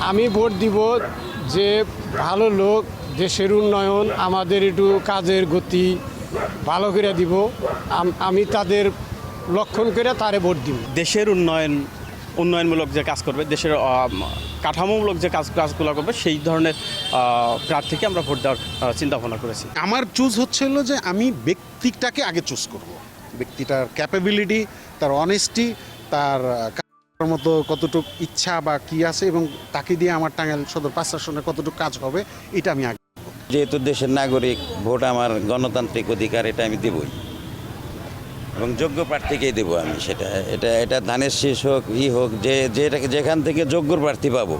আমি ভোট দিব যে ভালো লোক, দেশের উন্নয়ন, আমাদের একটু কাজের গতি ভালো করে দিব। আমি তাদের লক্ষণ করে তারে ভোট দিব। দেশের উন্নয়নমূলক যে কাজ করবে, দেশের কাঠামোমূলক যে কাজগুলো করবে, সেই ধরনের প্রার্থীকে আমরা ভোট দেওয়ার চিন্তা ভাবনা করেছি। আমার চুজ হচ্ছে যে আমি ব্যক্তিটাকে আগে চুজ করব। ব্যক্তিটার ক্যাপাবিলিটি, তার অনেস্টি, তার মতো কতটুকু ইচ্ছা বা কি আছে, এবং তাকে দিয়ে আমার টাঙ্গাইল সদর 5 আসনে কতটুকু কাজ হবে, এটা আমি আগে। যেহেতু দেশের নাগরিক, ভোট আমার গণতান্ত্রিক অধিকার, এটা আমি দেবই এবং যোগ্য প্রার্থীকেই দেবো আমি। এটা ধানের শীষ হোক, হোক, যেখান থেকে যোগ্য প্রার্থী পাবো,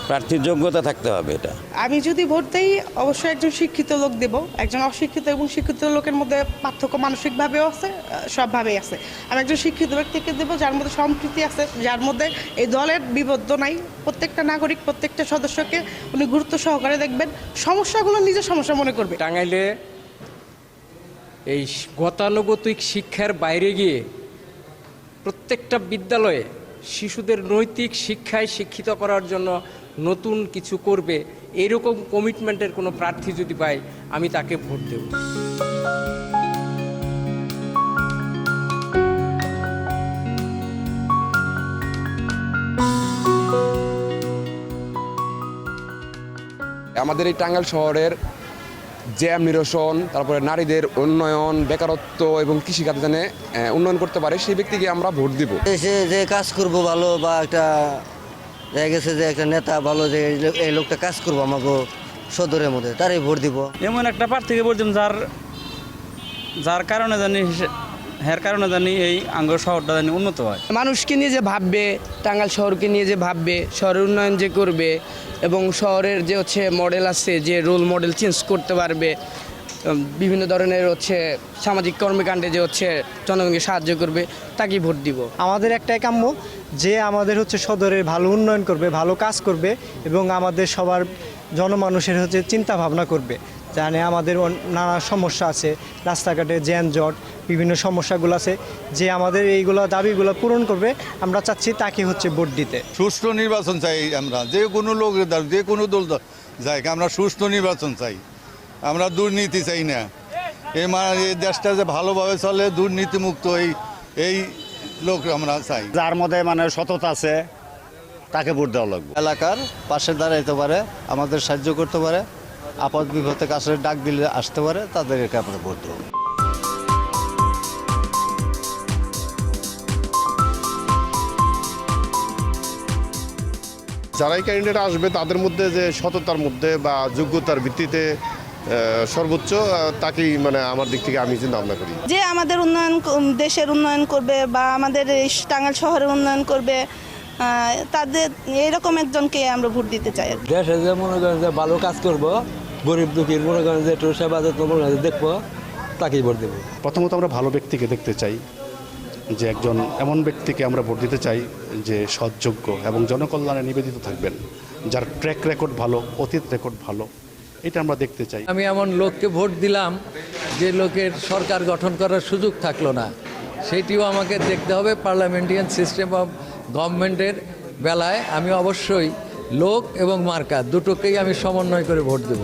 প্রার্থীর যোগ্যতা থাকতে হবে। এটা আমি যদি ভোট দিই অবশ্যই একজন শিক্ষিত লোক দেব। একজন অশিক্ষিত এবং শিক্ষিত লোকের মধ্যে পার্থক্য মানসিকভাবেও আছে, সবভাবেই আছে। আমি একজন শিক্ষিত ব্যক্তিকে দেবো যার মধ্যে সম্প্রীতি আছে, যার মধ্যে এই দলের বিবদ্ধ নাই। প্রত্যেকটা নাগরিক, প্রত্যেকটা সদস্যকে উনি গুরুত্ব সহকারে দেখবেন, সমস্যাগুলো নিজের সমস্যা মনে করবে। টাঙ্গাইলে এই গতানুগতিক শিক্ষার বাইরে গিয়ে প্রত্যেকটা বিদ্যালয়ে শিশুদের নৈতিক শিক্ষায় শিক্ষিত করার জন্য নতুন কিছু করবে, এরকম কমিটমেন্টের কোনো প্রার্থী যদি পাই, আমি তাকে ভোট দেব। আমাদের এই টাঙ্গাইল শহরের জ্যাম নিরসন, তারপরে নারীদের উন্নয়ন, বেকারত্ব এবং কৃষিখাতে যেন উন্নয়ন করতে পারে, সেই ব্যক্তিকে আমরা ভোট দিব। দেশে যে কাজ করবো ভালো, বা একটা দেখা গেছে যে একটা নেতা ভালো, যে এই লোকটা কাজ করবো আমাকে সদরের মধ্যে, তারই ভোট দিব। এমন একটা প্রার্থীকে ভোট দিব যার কারণে জানি এই আঙ্গ শহরটা জানি উন্নত হয়। মানুষকে নিয়ে যে ভাববে, টাঙ্গাইল শহরকে নিয়ে যে ভাববে, শহরের উন্নয়ন যে করবে, এবং শহরের যে মডেল আছে, যে রোল মডেল চেঞ্জ করতে পারবে, বিভিন্ন ধরনের সামাজিক কর্মকাণ্ডে যে জনগণকে সাহায্য করবে, তাকেই ভোট দিব। আমাদের একটাই কাম্য যে আমাদের সদরের ভালো উন্নয়ন করবে, ভালো কাজ করবে, এবং আমাদের সবার জনমানুষের চিন্তা ভাবনা করবে। জানে আমাদের নানা সমস্যা আছে, রাস্তাঘাটে যানজট, বিভিন্ন সমস্যাগুলো আছে, যে আমাদের এইগুলো দাবিগুলো পূরণ করবে, আমরা চাচ্ছি তাকে ভোট দিতে। সুষ্ঠু নির্বাচন চাই আমরা, যে কোনো লোকের যে কোনো দল যাই, আমরা সুষ্ঠু নির্বাচন চাই, আমরা দুর্নীতি চাই না। এই দেশটা যে ভালোভাবে চলে, দুর্নীতিমুক্ত এই লোক আমরা চাই। যার মধ্যে সততা আছে তাকে ভোট দেওয়া লাগবে। এলাকার পাশে দাঁড়াইতে পারে, আমাদের সাহায্য করতে পারে, আপদ বিপদে কাছে ডাক দিলে আসতে পারে, তাদেরকে আমরা ভোট দেবো। যারাই ক্যান্ডিডেট আসবে তাদের মধ্যে যে সততার মধ্যে বা যোগ্যতার ভিত্তিতে সর্বোচ্চ, তাকেই আমার দিক থেকে আমি চিন্তা ভাবনা করি। যে আমাদের উন্নয়ন, দেশের উন্নয়ন করবে বা আমাদের টাঙ্গাইল শহরের উন্নয়ন করবে, তাদের এইরকম একজনকে আমরা ভোট দিতে চাই। দেশে যে মনে করেন যে ভালো কাজ করবো, গরিব দুঃখীর মনে করেন যে একটু সেবা যত্ন দেখবো, তাকেই ভোট দেবো। প্রথমত আমরা ভালো ব্যক্তিকে দেখতে চাই, যে একজন এমন ব্যক্তিকে আমরা ভোট দিতে চাই যে সৎযোগ্য এবং জনকল্যাণে নিবেদিত থাকবেন, যার ট্র্যাক রেকর্ড ভালো, অতীত রেকর্ড ভালো, এটা আমরা দেখতে চাই। আমি এমন লোককে ভোট দিলাম যে লোকের সরকার গঠন করার সুযোগ থাকলো না, সেটিও আমাকে দেখতে হবে। পার্লামেন্টারিয়ান সিস্টেম অফ গভর্নমেন্টের বেলায় আমি অবশ্যই লোক এবং মার্কা দুটোকেই আমি সমন্বয় করে ভোট দেব।